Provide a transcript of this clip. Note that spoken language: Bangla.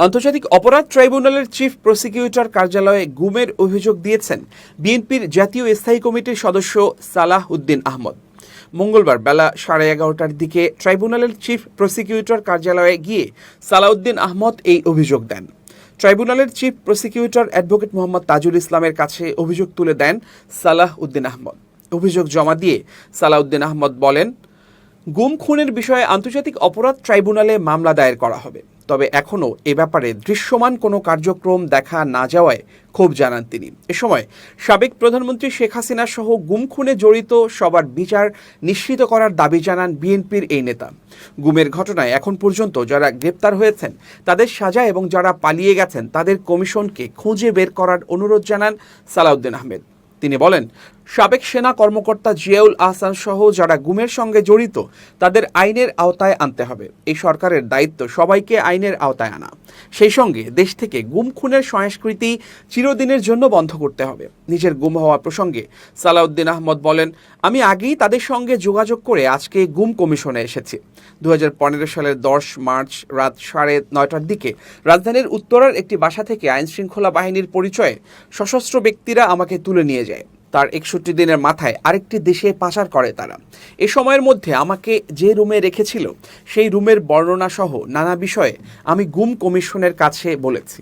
আন্তর্জাতিক অপরাধ ট্রাইব্যুনালের চিফ প্রসিকিউটর কার্যালয়ে গুমের অভিযোগ দিয়েছেন বিএনপির জাতীয় স্থায়ী কমিটির সদস্য সালাহ উদ্দিন আহমদ। মঙ্গলবার বেলা 11:30টার দিকে ট্রাইব্যুনালের চিফ প্রসিকিউটর কার্যালয়ে গিয়ে সালাউদ্দিন আহমদ এই অভিযোগ দেন। ট্রাইব্যুনালের chief prosecutor advocate Mohammad Tajul ইসলামের কাছে অভিযোগ তুলে দেন সালাহ উদ্দিন আহমদ। অভিযোগ জমা দিয়ে সালাউদ্দিন আহমদ বলেন, গুম খুনের বিষয়ে আন্তর্জাতিক অপরাধ ট্রাইব্যুনালে মামলা দায়ের করা হবে, তবে এখনও এ ব্যাপারে দৃশ্যমান কোনো কার্যক্রম দেখা না যাওয়ায় ক্ষোভ জানান তিনি। এ সময় সাবেক প্রধানমন্ত্রী শেখ হাসিনা সহ গুম খুনে জড়িত সবার বিচার নিশ্চিত করার দাবি জানান বিএনপির এই নেতা। গুমের ঘটনায় এখন পর্যন্ত যারা গ্রেপ্তার হয়েছেন তাদের সাজা এবং যারা পালিয়ে গেছেন তাদের কমিশনকে খুঁজে বের করার অনুরোধ জানান সালাউদ্দিন আহমেদ। তিনি বলেন, সাবেক সেনা কর্মকর্তা জিয়াউল আহসান সহ যারা গুমের সঙ্গে জড়িত তাদের আইনের আওতায় আনতে হবে। এই সরকারের দায়িত্ব সবাইকে আইনের আওতায় আনা, সেই সঙ্গে দেশ থেকে গুম খুনের সংস্কৃতি চিরদিনের জন্য বন্ধ করতে হবে। নিজের গুম হওয়া প্রসঙ্গে সালাউদ্দিন আহমদ বলেন, আমি আগেই তাদের সঙ্গে যোগাযোগ করে আজকে গুম কমিশনে এসেছি। 2015 সালের 10 মার্চ রাত 9:30টার দিকে রাজধানীর উত্তরার একটি বাসা থেকে আইনশৃঙ্খলা বাহিনীর পরিচয়ে সশস্ত্র ব্যক্তিরা আমাকে তুলে নিয়ে যায়। তার 61 দিনের মাথায় আরেকটি দেশে পাচার করে তারা। এ সময়ের মধ্যে আমাকে যে রুমে রেখেছিল সেই রুমের বর্ণনা সহ নানা বিষয়ে আমি গুম কমিশনের কাছে বলেছি।